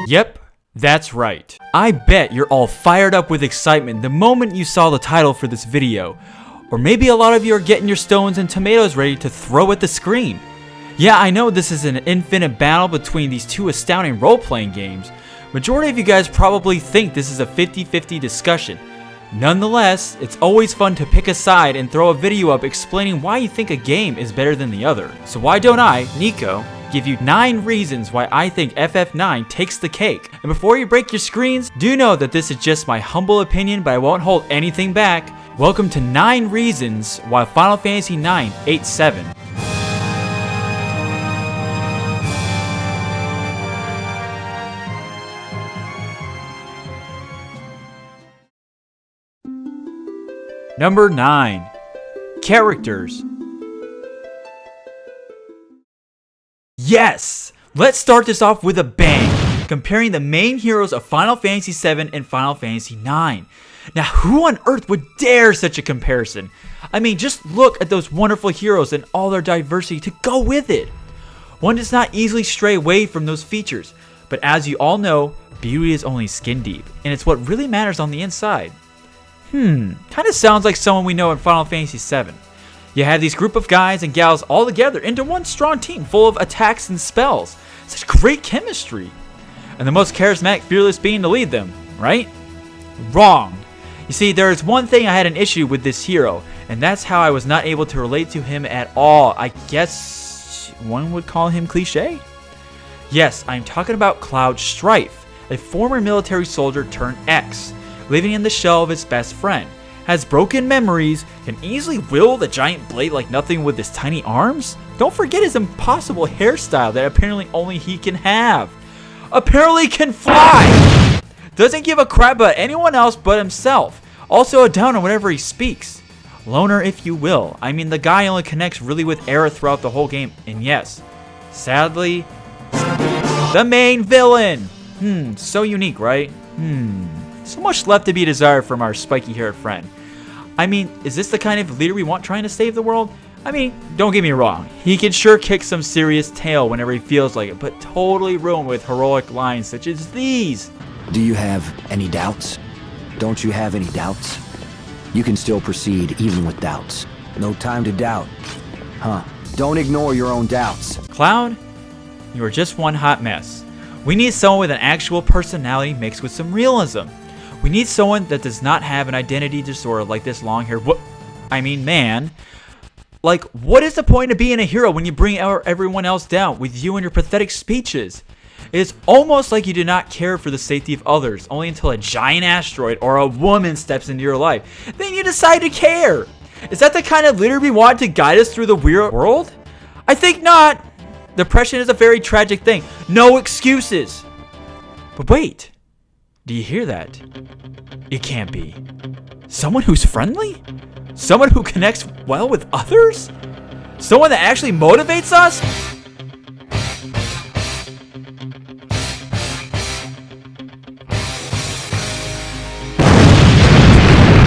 Yep, that's right. I bet you're all fired up with excitement the moment you saw the title for this video. Or maybe a lot of you are getting your stones and tomatoes ready to throw at the screen. Yeah, I know this is an infinite battle between these two astounding role-playing games. Majority of you guys probably think this is a 50-50 discussion. Nonetheless, it's always fun to pick a side and throw a video up explaining why you think a game is better than the other. So why don't I, NIKO, give you 9 reasons why I think FF9 takes the cake. And before you break your screens, do know that this is just my humble opinion, but I won't hold anything back. Welcome to 9 reasons why Final Fantasy IX 8-7. Number 9. Characters. Yes! Let's start this off with a bang, comparing the main heroes of Final Fantasy VII and Final Fantasy IX. Now, who on earth would dare such a comparison? I mean, just look at those wonderful heroes and all their diversity to go with it. One does not easily stray away from those features, but as you all know, beauty is only skin deep, and it's what really matters on the inside. Kind of sounds like someone we know in Final Fantasy VII. You have these group of guys and gals all together into one strong team full of attacks and spells. Such great chemistry. And the most charismatic, fearless being to lead them, right? Wrong. You see, there is one thing I had an issue with this hero, and that's how I was not able to relate to him at all. I guess one would call him cliche? Yes, I'm talking about Cloud Strife, a former military soldier turned X. Living in the shell of his best friend, has broken memories, can easily wield a giant blade like nothing with his tiny arms. Don't forget his impossible hairstyle that apparently only he can have. Apparently can fly! Doesn't give a crap about anyone else but himself. Also a down on whatever he speaks. Loner if you will. I mean, the guy only connects really with Aerith throughout the whole game. And yes, sadly, the main villain. So unique, right? So much left to be desired from our spiky-haired friend. I mean, is this the kind of leader we want trying to save the world? I mean, don't get me wrong. He can sure kick some serious tail whenever he feels like it, but totally ruined with heroic lines such as these. Do you have any doubts? Don't you have any doubts? You can still proceed even with doubts. No time to doubt. Don't ignore your own doubts. Cloud, you are just one hot mess. We need someone with an actual personality mixed with some realism. We need someone that does not have an identity disorder like this long-haired man. Like, what is the point of being a hero when you bring everyone else down with you and your pathetic speeches? It is almost like you do not care for the safety of others, only until a giant asteroid or a woman steps into your life. Then you decide to care. Is that the kind of leader we want to guide us through the weird world? I think not. Depression is a very tragic thing. No excuses. But wait. Do you hear that? It can't be. Someone who's friendly? Someone who connects well with others? Someone that actually motivates us?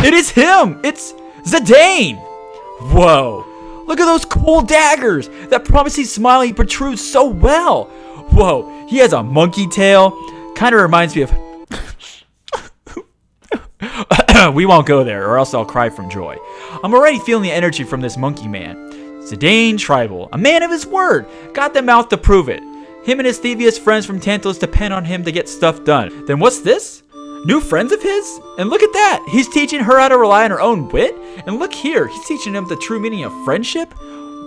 It is him! It's Zidane! Whoa. Look at those cool daggers! That promising smile he protrudes so well! Whoa, he has a monkey tail. Kind of reminds me of... We won't go there, or else I'll cry from joy. I'm already feeling the energy from this monkey man. Zidane Tribal, a man of his word, got the mouth to prove it. Him and his thievius friends from Tantalus depend on him to get stuff done. Then what's this? New friends of his? And look at that! He's teaching her how to rely on her own wit? And look here, he's teaching him the true meaning of friendship?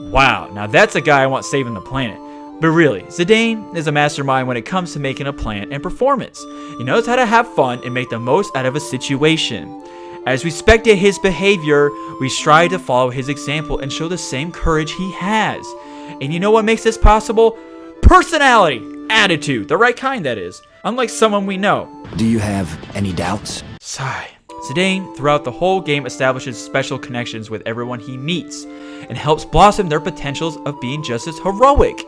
Wow, now that's a guy I want saving the planet. But really, Zidane is a mastermind when it comes to making a plan and performance. He knows how to have fun and make the most out of a situation. As we spectate his behavior, we strive to follow his example and show the same courage he has. And you know what makes this possible? Personality, attitude, the right kind that is, unlike someone we know. Do you have any doubts? Sigh. Zidane, throughout the whole game, establishes special connections with everyone he meets and helps blossom their potentials of being just as heroic.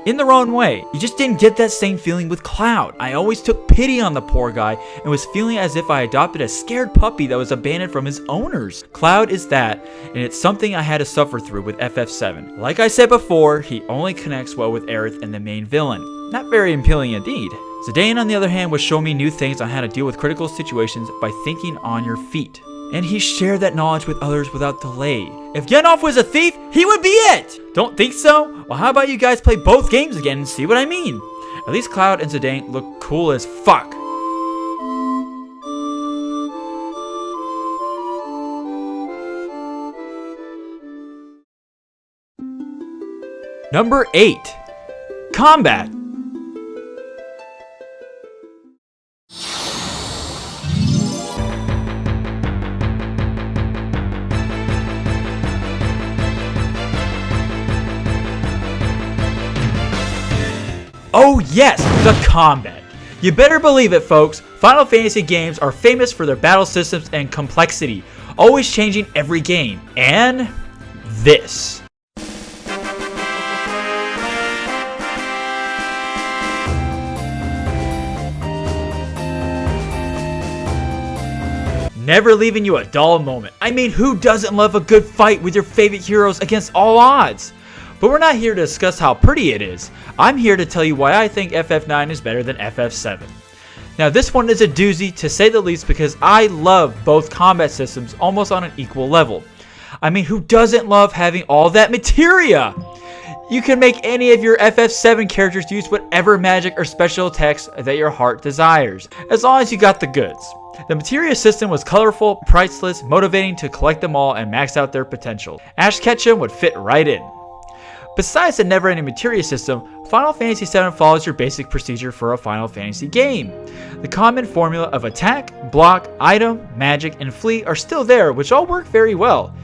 in their own way. You just didn't get that same feeling with Cloud. I always took pity on the poor guy and was feeling as if I adopted a scared puppy that was abandoned from his owners. Cloud is that, and it's something I had to suffer through with FF7. Like I said before, he only connects well with Aerith and the main villain. Not very appealing indeed. Zidane, on the other hand, was showing me new things on how to deal with critical situations by thinking on your feet. And he shared that knowledge with others without delay. If Genov was a thief, he would be it! Don't think so? Well, how about you guys play both games again and see what I mean? At least Cloud and Zidane look cool as fuck. Number 8. Combat. Oh yes, the combat. You better believe it, folks. Final Fantasy games are famous for their battle systems and complexity, always changing every game. And this. Never leaving you a dull moment. I mean, who doesn't love a good fight with your favorite heroes against all odds? But we're not here to discuss how pretty it is. I'm here to tell you why I think FF9 is better than FF7. Now this one is a doozy to say the least because I love both combat systems almost on an equal level. I mean, who doesn't love having all that materia? You can make any of your FF7 characters use whatever magic or special attacks that your heart desires, as long as you got the goods. The materia system was colorful, priceless, motivating to collect them all and max out their potential. Ash Ketchum would fit right in. Besides the never-ending materia system, Final Fantasy VII follows your basic procedure for a Final Fantasy game. The common formula of attack, block, item, magic, and flee are still there, which all work very well.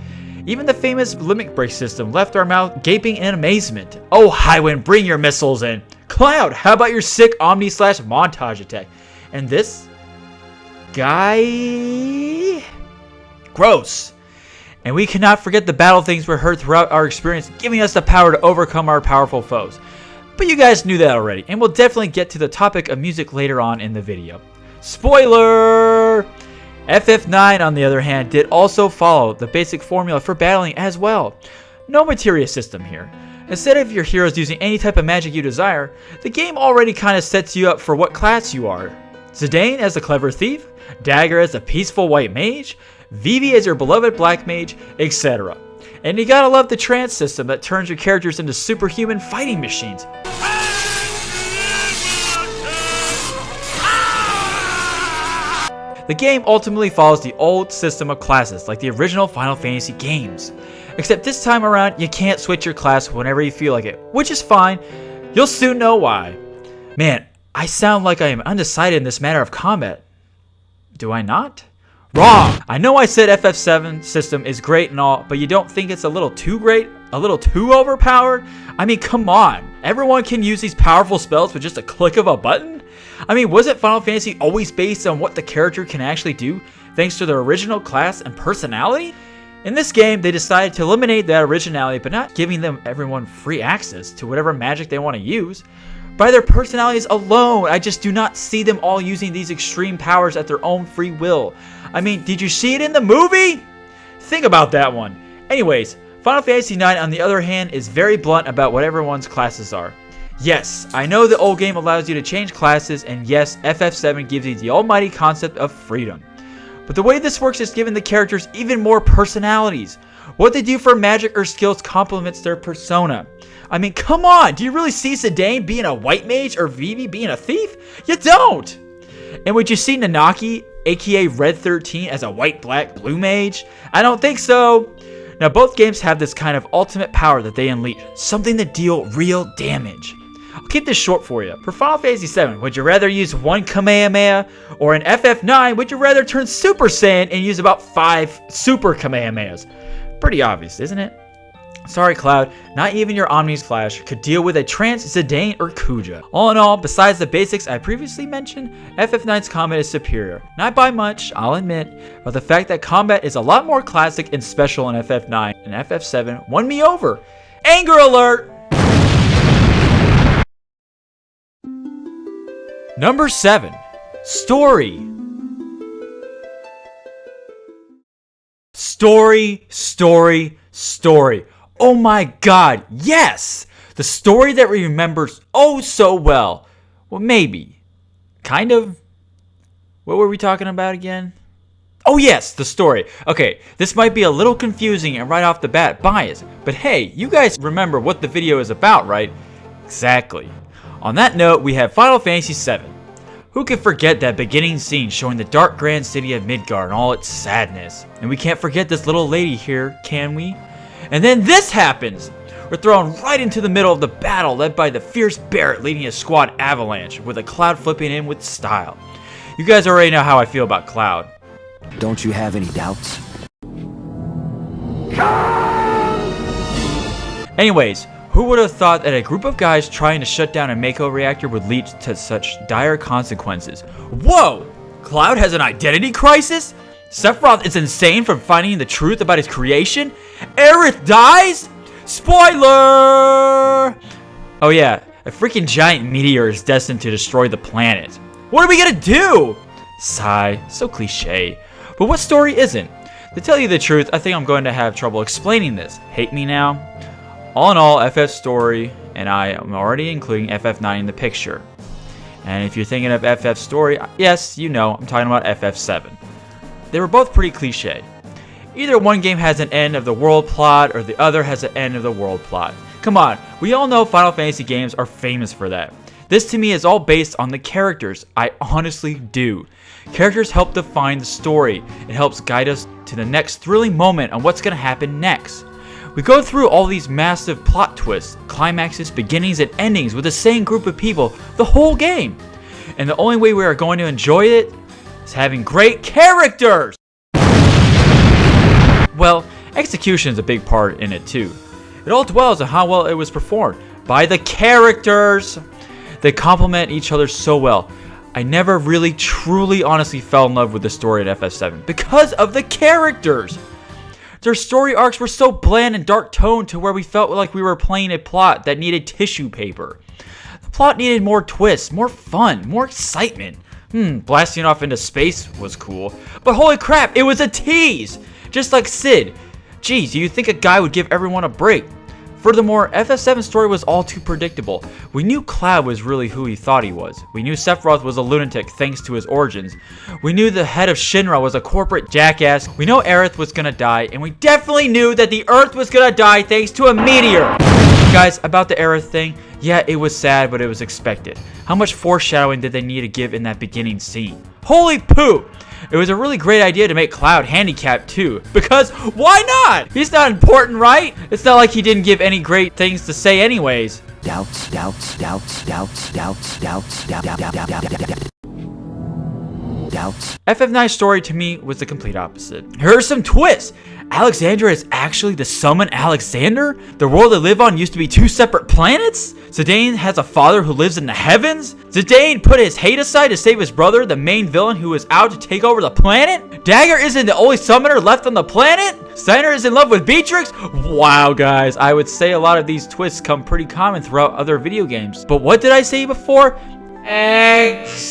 Even the famous limit break system left our mouth gaping in amazement. Oh Highwind, bring your missiles in. Cloud, how about your sick Omni/montage attack? And this guy? Gross. And we cannot forget the battle things we heard throughout our experience, giving us the power to overcome our powerful foes. But you guys knew that already, and we'll definitely get to the topic of music later on in the video. Spoiler! FF9, on the other hand, did also follow the basic formula for battling as well. No materia system here. Instead of your heroes using any type of magic you desire, the game already kind of sets you up for what class you are. Zidane as a clever thief, Dagger as a peaceful white mage, Vivi as your beloved black mage, etc. And you gotta love the trance system that turns your characters into superhuman fighting machines. The game ultimately follows the old system of classes like the original Final Fantasy games. Except this time around, you can't switch your class whenever you feel like it, which is fine. You'll soon know why. Man, I sound like I am undecided in this matter of combat. Do I not? Wrong! I know I said FF7 system is great and all, but you don't think it's a little too great? A little too overpowered? I mean, come on. Everyone can use these powerful spells with just a click of a button? I mean, wasn't Final Fantasy always based on what the character can actually do, thanks to their original class and personality? In this game, they decided to eliminate that originality, but not giving everyone free access to whatever magic they want to use. By their personalities alone, I just do not see them all using these extreme powers at their own free will. I mean, did you see it in the movie? Think about that one. Anyways, Final Fantasy IX, on the other hand, is very blunt about what everyone's classes are. Yes, I know the old game allows you to change classes, and yes, FF7 gives you the almighty concept of freedom. But the way this works is giving the characters even more personalities. What they do for magic or skills complements their persona. I mean, come on, do you really see Zidane being a white mage or Vivi being a thief? You don't! And would you see Nanaki, aka Red 13, as a white, black, blue mage? I don't think so. Now, both games have this kind of ultimate power that they unleash, something to deal real damage. I'll keep this short for you. For Final Fantasy VII, would you rather use one Kamehameha? Or in FF9, would you rather turn Super Saiyan and use about 5 Super Kamehamehas? Pretty obvious, isn't it? Sorry, Cloud, not even your Omni's Flash could deal with a trance Zidane or Kuja. All in all, besides the basics I previously mentioned, FF9's combat is superior. Not by much, I'll admit, but the fact that combat is a lot more classic and special in FF9 and FF7 won me over. Anger alert! Number 7. Story. Story, story, story. Oh my god, yes! The story that we remember oh so well. Well, maybe. Kind of. What were we talking about again? Oh yes, the story. Okay, this might be a little confusing and right off the bat biased, but hey, you guys remember what the video is about, right? Exactly. On that note, we have Final Fantasy VII. Who could forget that beginning scene showing the dark grand city of Midgard and all its sadness? And we can't forget this little lady here, can we? And then this happens! We're thrown right into the middle of the battle led by the fierce Barret leading a squad avalanche with a Cloud flipping in with style. You guys already know how I feel about Cloud. Don't you have any doubts? Anyways, who would have thought that a group of guys trying to shut down a NIKO reactor would lead to such dire consequences? Whoa! Cloud has an identity crisis? Sephiroth is insane from finding the truth about his creation? Aerith dies? Spoiler! Oh yeah, a freaking giant meteor is destined to destroy the planet. What are we gonna do? Sigh, so cliche. But what story isn't? To tell you the truth, I think I'm going to have trouble explaining this. Hate me now? All in all, FF's story, and I am already including FF9 in the picture. And if you're thinking of FF's story, yes, you know, I'm talking about FF7. They were both pretty cliche. Either one game has an end of the world plot, or the other has an end of the world plot. Come on, we all know Final Fantasy games are famous for that. This to me is all based on the characters, I honestly do. Characters help define the story. It helps guide us to the next thrilling moment on what's going to happen next. We go through all these massive plot twists, climaxes, beginnings, and endings with the same group of people the whole game. And the only way we are going to enjoy it is having great characters! Well, execution is a big part in it too. It all dwells on how well it was performed by the characters. They complement each other so well. I never really, truly, honestly fell in love with the story at FF7 because of the characters. Their story arcs were so bland and dark toned to where we felt like we were playing a plot that needed tissue paper. The plot needed more twists, more fun, more excitement. Blasting off into space was cool, but holy crap, it was a tease! Just like Sid. Geez, do you think a guy would give everyone a break? Furthermore, FF7's story was all too predictable. We knew Cloud was really who he thought he was. We knew Sephiroth was a lunatic thanks to his origins. We knew the head of Shinra was a corporate jackass. We know Aerith was gonna die, and we definitely knew that the Earth was gonna die thanks to a meteor! Guys, about the Aerith thing, yeah, it was sad, but it was expected. How much foreshadowing did they need to give in that beginning scene? Holy poop! It was a really great idea to make Cloud handicapped too, because why not? He's not important, right? It's not like he didn't give any great things to say anyways. Doubts. FF9's story to me was the complete opposite. Here are some twists. Alexandria is actually the summon Alexander? The world they live on used to be 2 separate planets? Zidane has a father who lives in the heavens? Zidane put his hate aside to save his brother, the main villain who is out to take over the planet? Dagger isn't the only summoner left on the planet? Steiner is in love with Beatrix? Wow, guys, I would say a lot of these twists come pretty common throughout other video games. But what did I say before? Execution.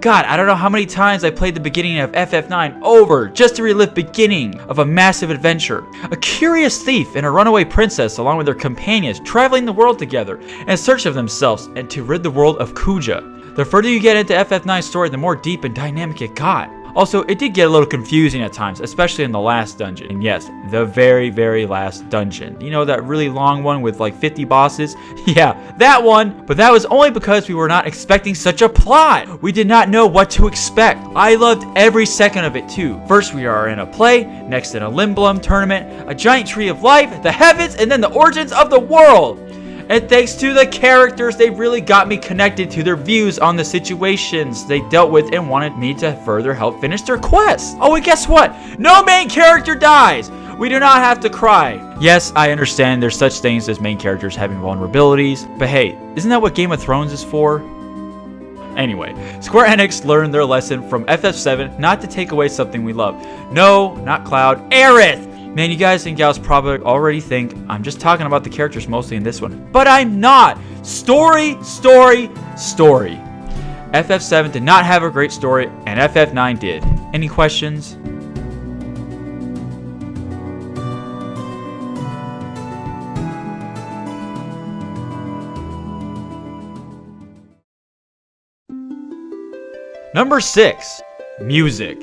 God, I don't know how many times I played the beginning of FF9 over just to relive beginning of a massive adventure. A curious thief and a runaway princess along with their companions traveling the world together in search of themselves and to rid the world of Kuja. The further you get into FF9's story, the more deep and dynamic it got. Also, it did get a little confusing at times, especially in the last dungeon. And yes, the very, very last dungeon. You know, that really long one with like 50 bosses? Yeah, that one! But that was only because we were not expecting such a plot! We did not know what to expect. I loved every second of it too. First we are in a play, next in a Limblum tournament, a giant tree of life, the heavens, and then the origins of the world! And thanks to the characters, they really got me connected to their views on the situations they dealt with and wanted me to further help finish their quest. Oh, and guess what? No main character dies! We do not have to cry. Yes, I understand there's such things as main characters having vulnerabilities, but hey, isn't that what Game of Thrones is for? Anyway, Square Enix learned their lesson from FF7 not to take away something we love. No, not Cloud, Aerith! Man, you guys and gals probably already think I'm just talking about the characters mostly in this one. But I'm not! Story, story, story. FF7 did not have a great story, and FF9 did. Any questions? Number 6. Music.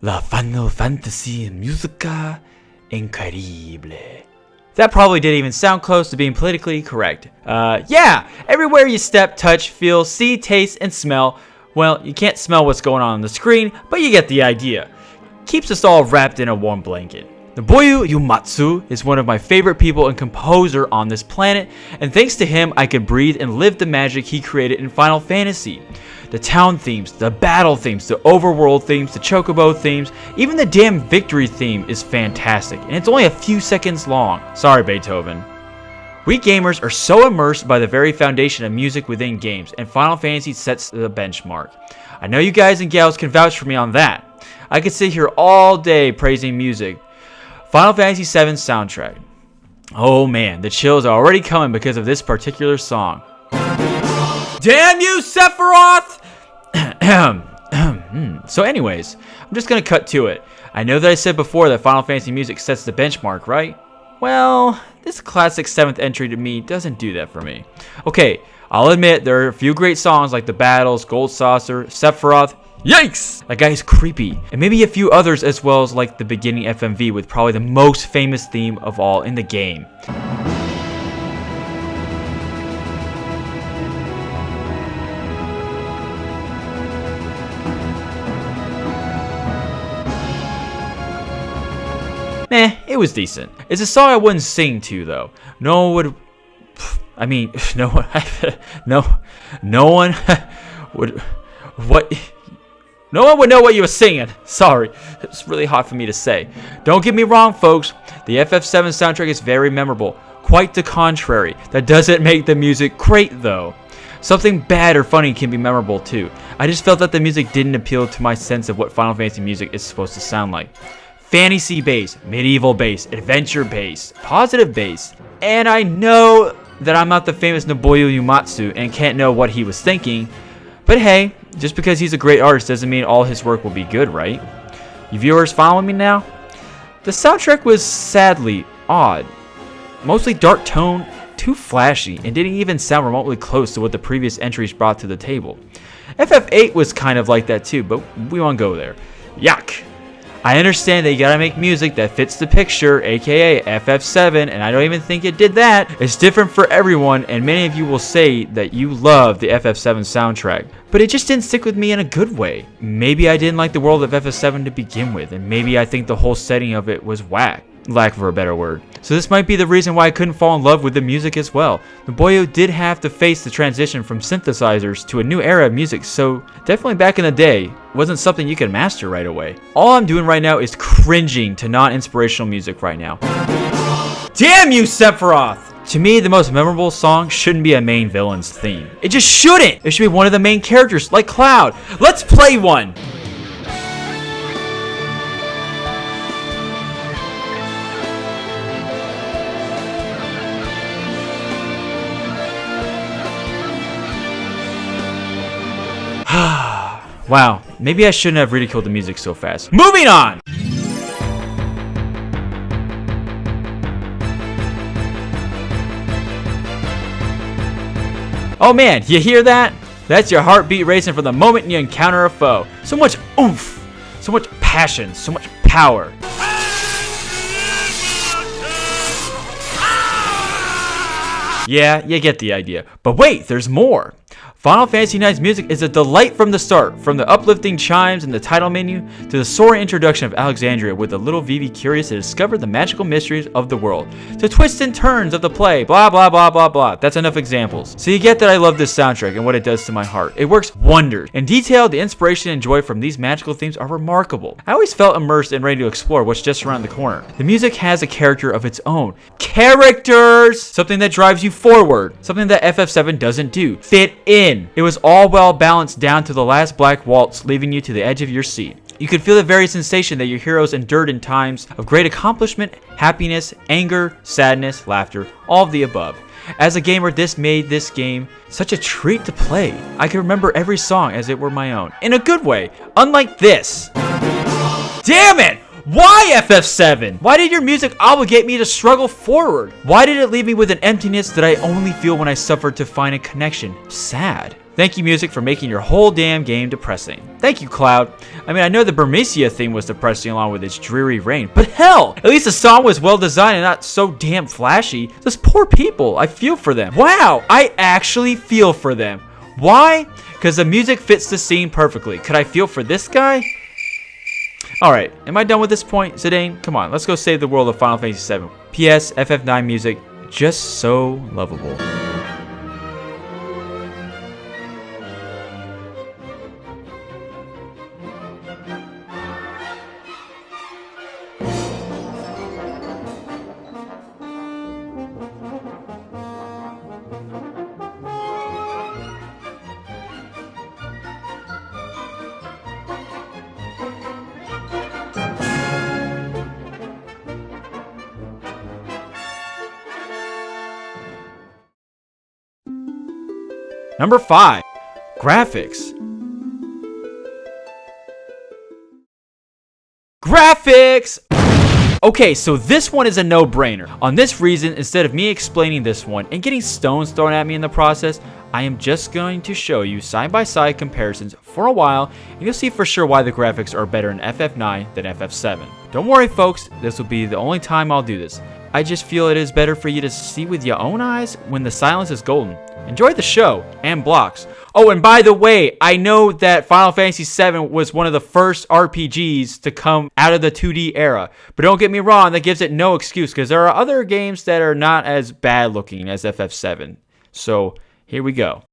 La Final Fantasy Musica Increíble. That probably didn't even sound close to being politically correct. Yeah, everywhere you step, touch, feel, see, taste, and smell. Well, you can't smell what's going on the screen, but you get the idea. Keeps us all wrapped in a warm blanket. Nobuo Uematsu is one of my favorite people and composer on this planet, and thanks to him, I could breathe and live the magic he created in Final Fantasy. The town themes, the battle themes, the overworld themes, the chocobo themes, even the damn victory theme is fantastic, and it's only a few seconds long. Sorry, Beethoven. We gamers are so immersed by the very foundation of music within games, and Final Fantasy sets the benchmark. I know you guys and gals can vouch for me on that. I could sit here all day praising music. Final Fantasy VII soundtrack. Oh man, the chills are already coming because of this particular song. Damn you, Sephiroth! So anyways, I'm just gonna cut to it. I know that I said before that Final Fantasy music sets the benchmark, right? Well, this classic 7th entry to me doesn't do that for me. Okay, I'll admit there are a few great songs like The Battles, Gold Saucer, Sephiroth. Yikes! That guy is creepy. And maybe a few others as well as like the beginning FMV with probably the most famous theme of all in the game. It was decent. It's a song I wouldn't sing to though. No one would. I mean, no one. No one would. What? No one would know what you were singing. Sorry, it's really hard for me to say. Don't get me wrong, folks. The FF7 soundtrack is very memorable. Quite the contrary. That doesn't make the music great though. Something bad or funny can be memorable too. I just felt that the music didn't appeal to my sense of what Final Fantasy music is supposed to sound like. Fantasy bass, medieval bass, adventure bass, positive bass. And I know that I'm not the famous Nobuo Uematsu and can't know what he was thinking, but hey, just because he's a great artist doesn't mean all his work will be good, right? You viewers following me now? The soundtrack was sadly odd. Mostly dark tone, too flashy, and didn't even sound remotely close to what the previous entries brought to the table. FF8 was kind of like that too, but we won't go there. Yuck! I understand that you gotta make music that fits the picture, aka FF7, and I don't even think it did that. It's different for everyone, and many of you will say that you love the FF7 soundtrack, but it just didn't stick with me in a good way. Maybe I didn't like the world of FF7 to begin with, and maybe I think the whole setting of it was whack, lack of a better word. So this might be the reason why I couldn't fall in love with the music as well. Nobuo did have to face the transition from synthesizers to a new era of music, so definitely back in the day, wasn't something you could master right away. All I'm doing right now is cringing to non-inspirational music right now. Damn you, Sephiroth! To me, the most memorable song shouldn't be a main villain's theme. It just shouldn't! It should be one of the main characters, like Cloud. Let's play one! Wow, maybe I shouldn't have ridiculed the music so fast. Moving on! Oh man, you hear that? That's your heartbeat racing from the moment you encounter a foe. So much oomph, so much passion, so much power. Yeah, you get the idea. But wait, there's more. Final Fantasy IX's music is a delight from the start, from the uplifting chimes in the title menu to the soaring introduction of Alexandria with the little Vivi curious to discover the magical mysteries of the world, to twists and turns of the play, blah blah blah blah blah. That's enough examples. So you get that I love this soundtrack and what it does to my heart. It works wonders. In detail, the inspiration and joy from these magical themes are remarkable. I always felt immersed and ready to explore what's just around the corner. The music has a character of its own. Characters! Something that drives you forward. Something that FF7 doesn't do. Fit in. It was all well balanced down to the last black waltz, leaving you to the edge of your seat. You could feel the very sensation that your heroes endured in times of great accomplishment, happiness, anger, sadness, laughter, all of the above. As a gamer, this made this game such a treat to play. I could remember every song as it were my own. In a good way, unlike this. Damn it! Why FF7? Why did your music obligate me to struggle forward? Why did it leave me with an emptiness that I only feel when I suffer to find a connection? Sad. Thank you, music, for making your whole damn game depressing. Thank you, Cloud. I mean, I know the Burmecia theme was depressing along with its dreary rain, but hell, at least the song was well designed and not so damn flashy. Those poor people, I feel for them. Wow, I actually feel for them. Why? Because the music fits the scene perfectly. Could I feel for this guy? Alright, am I done with this point, Zidane? Come on, let's go save the world of Final Fantasy VII. P.S. FF9 music, just so lovable. Number 5. Graphics. Graphics! Okay, so this one is a no-brainer. On this reason, instead of me explaining this one and getting stones thrown at me in the process, I am just going to show you side-by-side comparisons for a while, and you'll see for sure why the graphics are better in FF9 than FF7. Don't worry, folks, this will be the only time I'll do this. I just feel it is better for you to see with your own eyes when the silence is golden. Enjoy the show and blocks. Oh, and by the way, I know that Final Fantasy VII was one of the first RPGs to come out of the 2D era, but don't get me wrong, that gives it no excuse because there are other games that are not as bad looking as FF7. So here we go.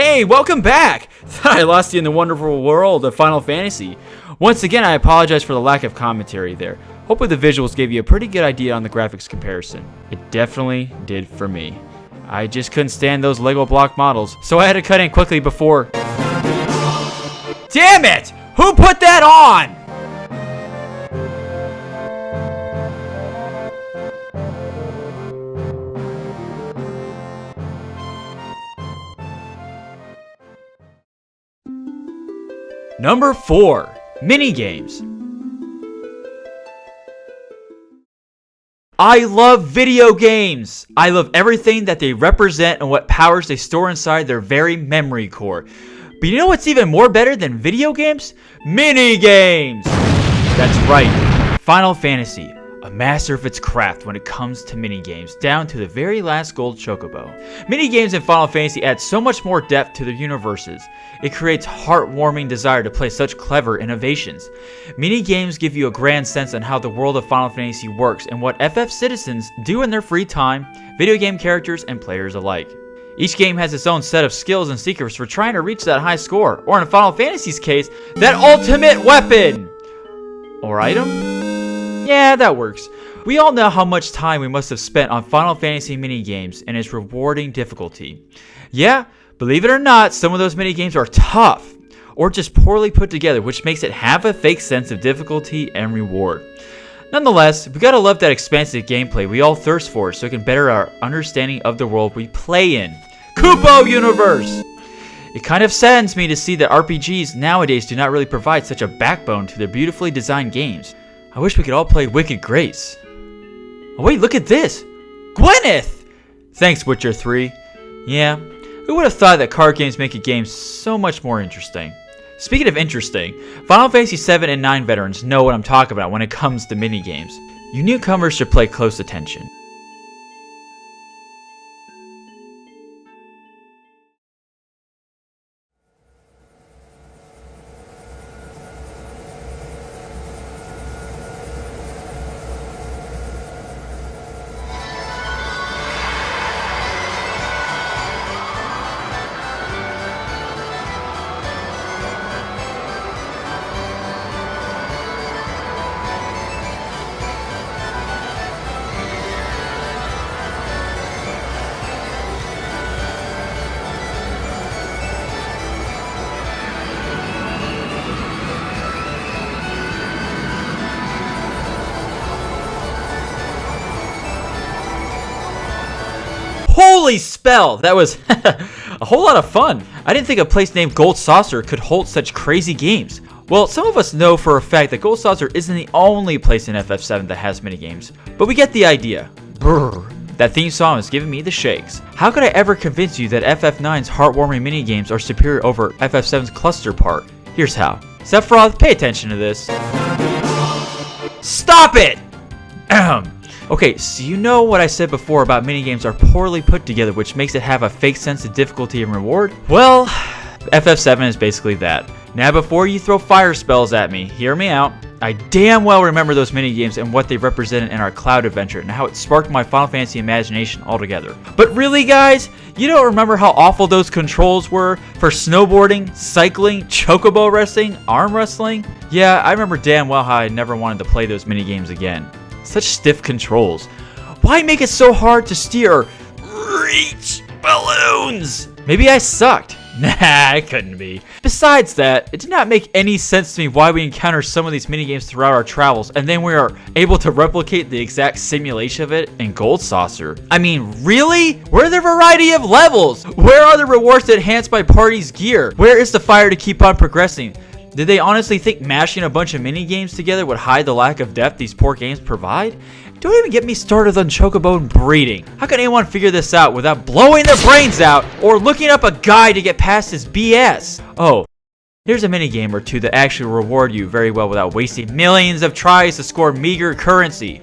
Hey, welcome back! Thought I lost you in the wonderful world of Final Fantasy. Once again, I apologize for the lack of commentary there. Hopefully the visuals gave you a pretty good idea on the graphics comparison. It definitely did for me. I just couldn't stand those Lego block models, so I had to cut in quickly before... Damn it! Who put that on? Number 4. Minigames. I love video games! I love everything that they represent and what powers they store inside their very memory core. But you know what's even more better than video games? Minigames! That's right, Final Fantasy. A master of its craft when it comes to minigames, down to the very last gold chocobo. Minigames in Final Fantasy add so much more depth to their universes. It creates heartwarming desire to play such clever innovations. Minigames give you a grand sense on how the world of Final Fantasy works and what FF citizens do in their free time, video game characters and players alike. Each game has its own set of skills and secrets for trying to reach that high score, or in Final Fantasy's case, that ultimate weapon! Or item? Yeah, that works. We all know how much time we must have spent on Final Fantasy minigames and its rewarding difficulty. Yeah, believe it or not, some of those minigames are tough, or just poorly put together, which makes it have a fake sense of difficulty and reward. Nonetheless, we gotta love that expansive gameplay we all thirst for so it can better our understanding of the world we play in. Kupo Universe! It kind of saddens me to see that RPGs nowadays do not really provide such a backbone to their beautifully designed games. I wish we could all play Wicked Grace. Oh wait, look at this! Gwyneth! Thanks, Witcher 3. Yeah, who would have thought that card games make a game so much more interesting? Speaking of interesting, Final Fantasy VII and 9 veterans know what I'm talking about when it comes to minigames. You newcomers should pay close attention. Holy spell! That was a whole lot of fun. I didn't think a place named Gold Saucer could hold such crazy games. Well, some of us know for a fact that Gold Saucer isn't the only place in FF7 that has minigames, but we get the idea. Brrr. That theme song is giving me the shakes. How could I ever convince you that FF9's heartwarming minigames are superior over FF7's cluster part? Here's how. Sephiroth, pay attention to this. Stop it! Okay, so you know what I said before about minigames are poorly put together, which makes it have a fake sense of difficulty and reward? Well, FF7 is basically that. Now before you throw fire spells at me, hear me out. I damn well remember those minigames and what they represented in our Cloud adventure and how it sparked my Final Fantasy imagination altogether. But really guys, you don't remember how awful those controls were for snowboarding, cycling, chocobo wrestling, arm wrestling? Yeah, I remember damn well how I never wanted to play those minigames again. Such stiff controls. Why make it so hard to steer? Reach balloons! Maybe I sucked. Nah, it couldn't be. Besides that, it did not make any sense to me why we encounter some of these minigames throughout our travels and then we are able to replicate the exact simulation of it in Gold Saucer. I mean, really? Where are the variety of levels? Where are the rewards that enhance my party's gear? Where is the fire to keep on progressing? Did they honestly think mashing a bunch of mini-games together would hide the lack of depth these poor games provide? Don't even get me started on chocobo breeding. How can anyone figure this out without blowing their brains out or looking up a guide to get past this BS? Oh, here's a minigame or two that actually reward you very well without wasting millions of tries to score meager currency.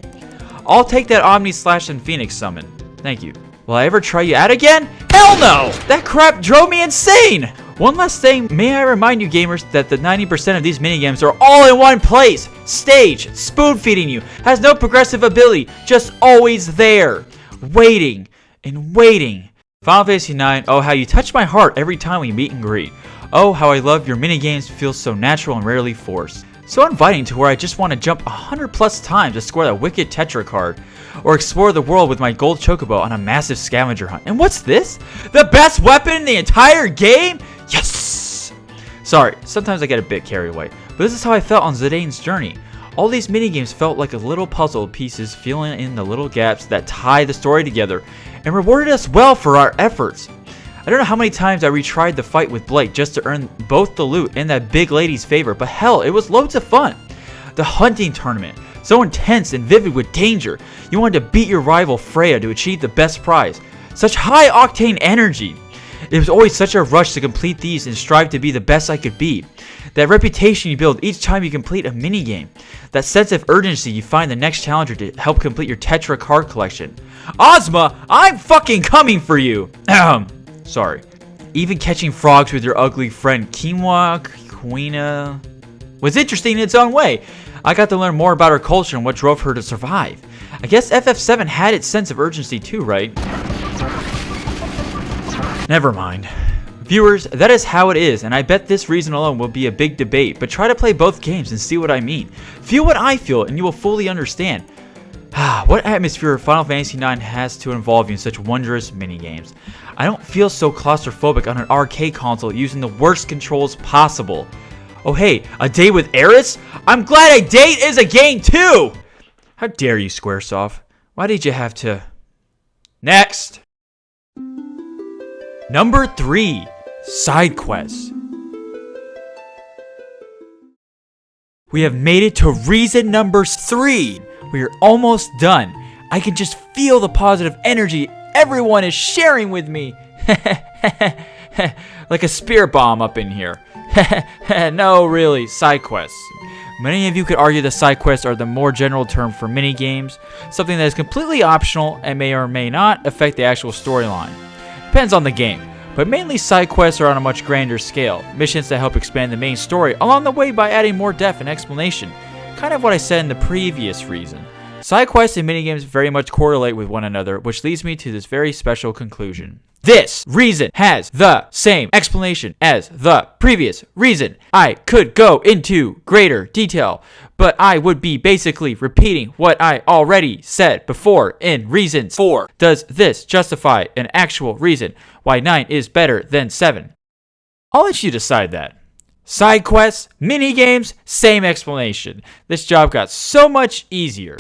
I'll take that Omni Slash and Phoenix summon. Thank you. Will I ever try you out again? Hell no! That crap drove me insane! One last thing, may I remind you gamers that the 90% of these minigames are all in one place. Stage, spoon feeding you, has no progressive ability, just always there. Waiting and waiting Final Fantasy IX, oh how you touch my heart every time we meet and greet. Oh how I love your minigames, feel so natural and rarely forced. So inviting to where I just want to jump 100 plus times to score that wicked Tetra card. Or explore the world with my gold chocobo on a massive scavenger hunt. And what's this? The best weapon in the entire game? Yes! Sorry, sometimes I get a bit carried away. But this is how I felt on Zidane's journey. All these minigames felt like a little puzzle pieces filling in the little gaps that tie the story together and rewarded us well for our efforts. I don't know how many times I retried the fight with Blake just to earn both the loot and that big lady's favor, but hell, it was loads of fun. The hunting tournament, so intense and vivid with danger. You wanted to beat your rival Freya to achieve the best prize. Such high octane energy. It was always such a rush to complete these and strive to be the best I could be. That reputation you build each time you complete a minigame. That sense of urgency you find the next challenger to help complete your Tetra card collection. Ozma, I'm fucking coming for you! Sorry. Even catching frogs with your ugly friend Quina was interesting in its own way. I got to learn more about her culture and what drove her to survive. I guess FF7 had its sense of urgency too, right? Never mind. Viewers, that is how it is, and I bet this reason alone will be a big debate, but try to play both games and see what I mean. Feel what I feel, and you will fully understand. What atmosphere Final Fantasy IX has to involve you in such wondrous minigames. I don't feel so claustrophobic on an arcade console using the worst controls possible. Oh hey, a date with Eris? I'm glad a date is a game too! How dare you, Squaresoft? Why did you have to... Next! Number 3. Side quests. We have made it to reason number 3. We are almost done. I can just feel the positive energy everyone is sharing with me. Like a spirit bomb up in here. No, really, side quests. Many of you could argue that side quests are the more general term for mini games, something that is completely optional and may or may not affect the actual storyline. Depends on the game, but mainly side quests are on a much grander scale, missions that help expand the main story along the way by adding more depth and explanation. Kind of what I said in the previous reason. Side quests and minigames very much correlate with one another, which leads me to this very special conclusion. This reason has the same explanation as the previous reason. I could go into greater detail, but I would be basically repeating what I already said before in reasons 4. Does this justify an actual reason why 9 is better than 7? I'll let you decide that. Side quests, mini games, same explanation. This job got so much easier.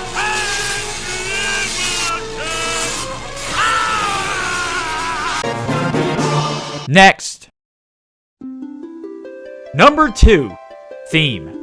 Next. Number 2. Theme.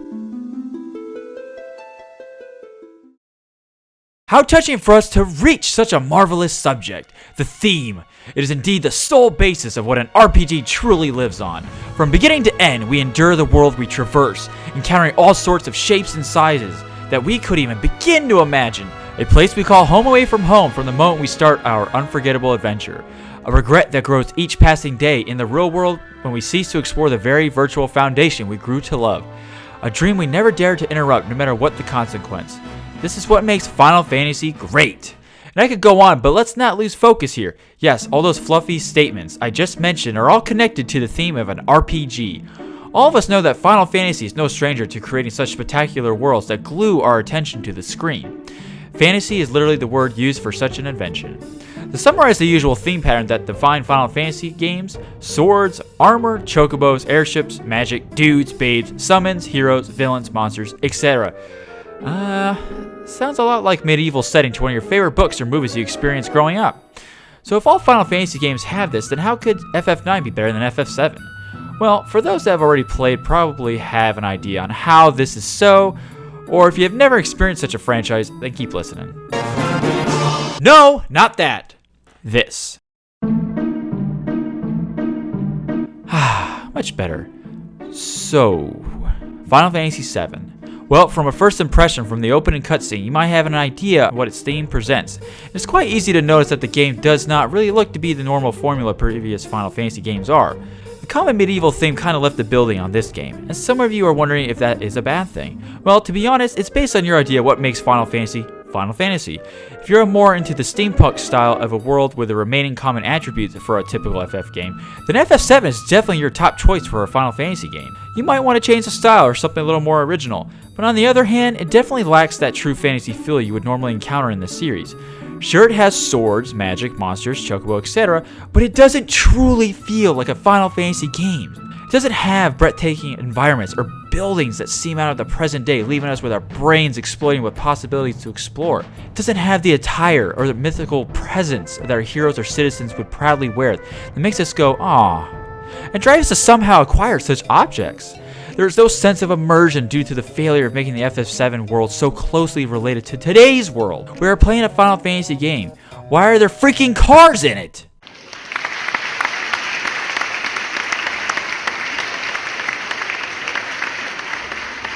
How touching for us to reach such a marvelous subject, the theme. It is indeed the sole basis of what an RPG truly lives on. From beginning to end, we endure the world we traverse, encountering all sorts of shapes and sizes that we couldn't even begin to imagine. A place we call home away from home from the moment we start our unforgettable adventure. A regret that grows each passing day in the real world when we cease to explore the very virtual foundation we grew to love. A dream we never dared to interrupt no matter what the consequence. This is what makes Final Fantasy great. And I could go on, but let's not lose focus here. Yes, all those fluffy statements I just mentioned are all connected to the theme of an RPG. All of us know that Final Fantasy is no stranger to creating such spectacular worlds that glue our attention to the screen. Fantasy is literally the word used for such an invention. To summarize the usual theme pattern that define Final Fantasy games: swords, armor, chocobos, airships, magic, dudes, babes, summons, heroes, villains, monsters, etc. Sounds a lot like medieval setting to one of your favorite books or movies you experienced growing up. So if all Final Fantasy games have this, then how could FF9 be better than FF7? Well, for those that have already played, probably have an idea on how this is so, or if you have never experienced such a franchise, then keep listening. No, not that. This. Much better. So, Final Fantasy VII. Well, from a first impression from the opening cutscene, you might have an idea of what its theme presents. It's quite easy to notice that the game does not really look to be the normal formula previous Final Fantasy games are. The common medieval theme kind of left the building on this game, and some of you are wondering if that is a bad thing. Well, to be honest, it's based on your idea of what makes Final Fantasy Final Fantasy. If you're more into the steampunk style of a world with the remaining common attributes for a typical FF game, then FF7 is definitely your top choice for a Final Fantasy game. You might want to change the style or something a little more original, but on the other hand, it definitely lacks that true fantasy feel you would normally encounter in the series. Sure, it has swords, magic, monsters, chocobo, etc., but it doesn't truly feel like a Final Fantasy game. It doesn't have breathtaking environments or buildings that seem out of the present day, leaving us with our brains exploding with possibilities to explore. It doesn't have the attire or the mythical presence that our heroes or citizens would proudly wear that makes us go, "Aww," and drives us to somehow acquire such objects. There's no sense of immersion due to the failure of making the FF7 world so closely related to today's world. We are playing a Final Fantasy game. Why are there freaking cars in it?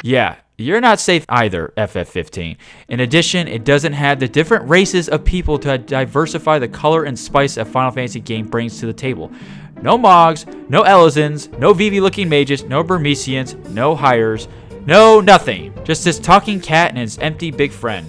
Yeah, you're not safe either, FF15. In addition, it doesn't have the different races of people to diversify the color and spice a Final Fantasy game brings to the table. No Mogs, no Elizans, no Vivi-looking mages, no Burmesians, no Hires, no nothing. Just this talking cat and his empty big friend.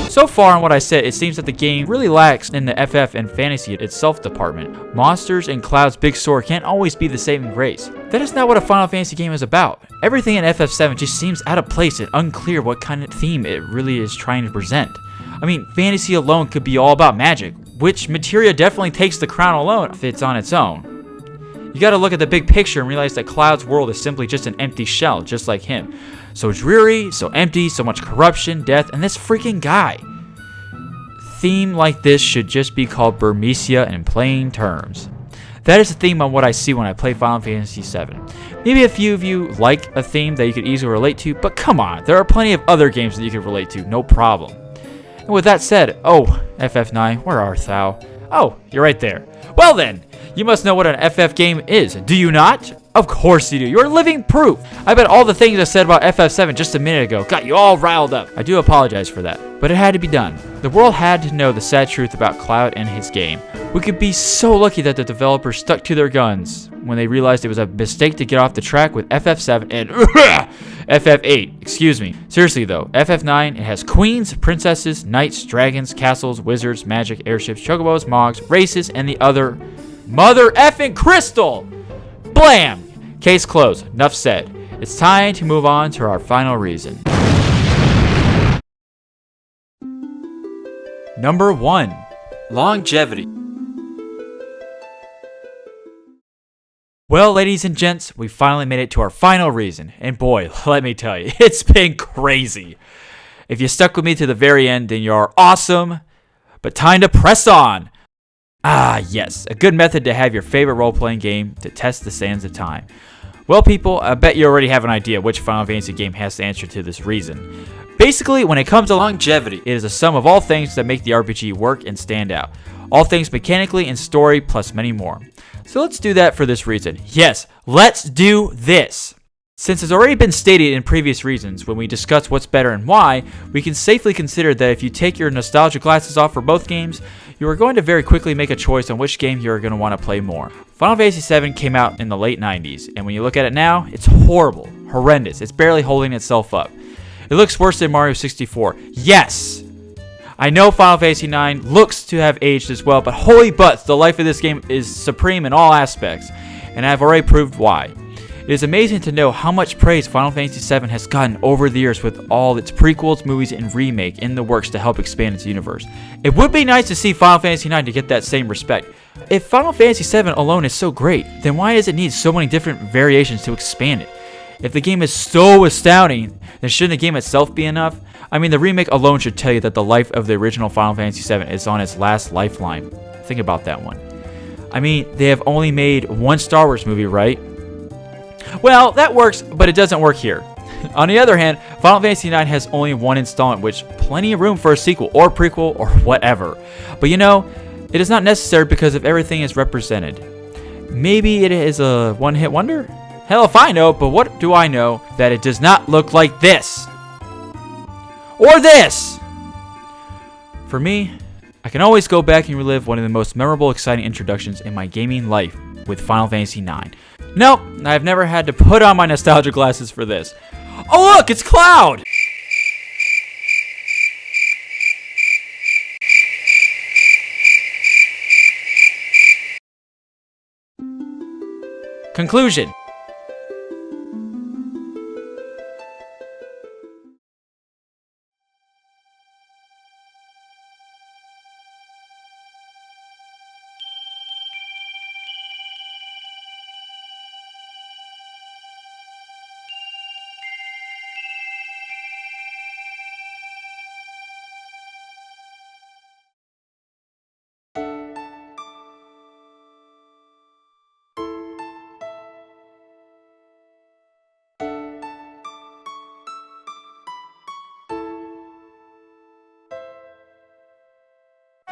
So far in what I said, it seems that the game really lacks in the FF and fantasy itself department. Monsters and Cloud's big sword can't always be the saving grace. That is not what a Final Fantasy game is about. Everything in FF7 just seems out of place and unclear what kind of theme it really is trying to present. I mean, fantasy alone could be all about magic, which Materia definitely takes the crown alone if it's on its own. You gotta look at the big picture and realize that Cloud's world is simply just an empty shell, just like him. So dreary, so empty, so much corruption, death, and this freaking guy. Theme like this should just be called Burmesia in plain terms. That is the theme on what I see when I play Final Fantasy VII. Maybe a few of you like a theme that you could easily relate to, but come on, there are plenty of other games that you could relate to, no problem. And with that said, oh, FF9, where art thou? Oh, you're right there. Well then, you must know what an FF game is, do you not? Of course you do. You're living proof. I bet all the things I said about FF7 just a minute ago got you all riled up. I do apologize for that, but it had to be done. The world had to know the sad truth about Cloud and his game. We could be so lucky that the developers stuck to their guns when they realized it was a mistake to get off the track with FF7 and FF8. Excuse me. Seriously though, FF9, it has queens, princesses, knights, dragons, castles, wizards, magic, airships, chocobos, mogs, races, and the other mother effing crystal. Blam! Case closed. Enough said. It's time to move on to our final reason. Number 1. Longevity. Well, ladies and gents, we finally made it to our final reason. And boy, let me tell you, it's been crazy. If you stuck with me to the very end, then you're awesome. But time to press on. Ah, yes, a good method to have your favorite role-playing game to test the sands of time. Well, people, I bet you already have an idea which Final Fantasy game has the answer to this reason. Basically, when it comes to longevity, it is a sum of all things that make the RPG work and stand out. All things mechanically and story, plus many more. So let's do that for this reason. Yes, let's do this! Since it's already been stated in previous reasons when we discuss what's better and why, we can safely consider that if you take your nostalgia glasses off for both games, you are going to very quickly make a choice on which game you are going to want to play more. Final Fantasy VII came out in the late 90s, and when you look at it now, it's horrible, horrendous, it's barely holding itself up. It looks worse than Mario 64. Yes! I know Final Fantasy IX looks to have aged as well, but holy butts, the life of this game is supreme in all aspects, and I've already proved why. It is amazing to know how much praise Final Fantasy VII has gotten over the years with all its prequels, movies, and remake in the works to help expand its universe. It would be nice to see Final Fantasy IX to get that same respect. If Final Fantasy VII alone is so great, then why does it need so many different variations to expand it? If the game is so astounding, then shouldn't the game itself be enough? I mean, the remake alone should tell you that the life of the original Final Fantasy VII is on its last lifeline. Think about that one. I mean, they have only made one Star Wars movie, right? Well, that works, but it doesn't work here. On the other hand, Final Fantasy IX has only one installment, which plenty of room for a sequel or prequel or whatever. But you know, it is not necessary because of everything is represented. Maybe it is a one-hit wonder? Hell if I know, but what do I know that it does not look like this? Or this! For me, I can always go back and relive one of the most memorable, exciting introductions in my gaming life with Final Fantasy IX. Nope, I've never had to put on my nostalgia glasses for this. Oh look, it's Cloud! Conclusion.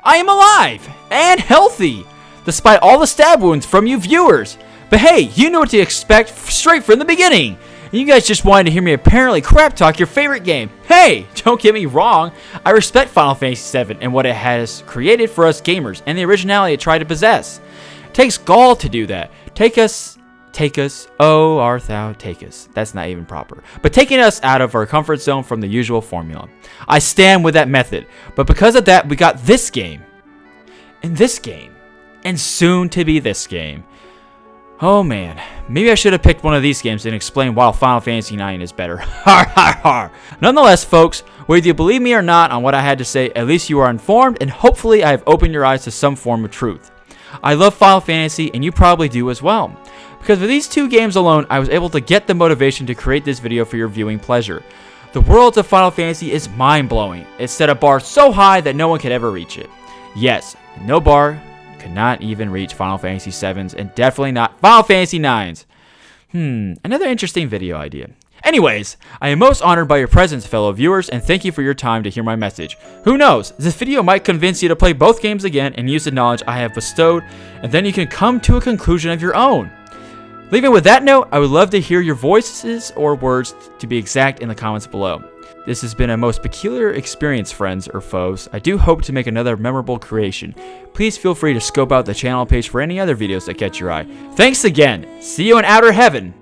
I am alive and healthy, despite all the stab wounds from you viewers. But hey, you know what to expect straight from the beginning. You guys just wanted to hear me apparently crap talk your favorite game. Hey, don't get me wrong, I respect Final Fantasy VII and what it has created for us gamers and the originality it tried to possess. It takes gall to do that. Take us, oh art thou take us. That's not even proper. But taking us out of our comfort zone from the usual formula. I stand with that method, but because of that we got this game, and this game, and soon to be this game. Oh man, maybe I should have picked one of these games and explained why Final Fantasy IX is better. Har har har. Nonetheless folks, whether you believe me or not on what I had to say, at least you are informed and hopefully I have opened your eyes to some form of truth. I love Final Fantasy and you probably do as well. Because with these two games alone, I was able to get the motivation to create this video for your viewing pleasure. The world of Final Fantasy is mind-blowing. It set a bar so high that no one could ever reach it. Yes, no bar could not even reach Final Fantasy VII's and definitely not Final Fantasy IX's. Another interesting video idea. Anyways, I am most honored by your presence, fellow viewers, and thank you for your time to hear my message. Who knows, this video might convince you to play both games again and use the knowledge I have bestowed, and then you can come to a conclusion of your own. Leaving with that note, I would love to hear your voices or words to be exact in the comments below. This has been a most peculiar experience, friends or foes. I do hope to make another memorable creation. Please feel free to scope out the channel page for any other videos that catch your eye. Thanks again. See you in outer heaven.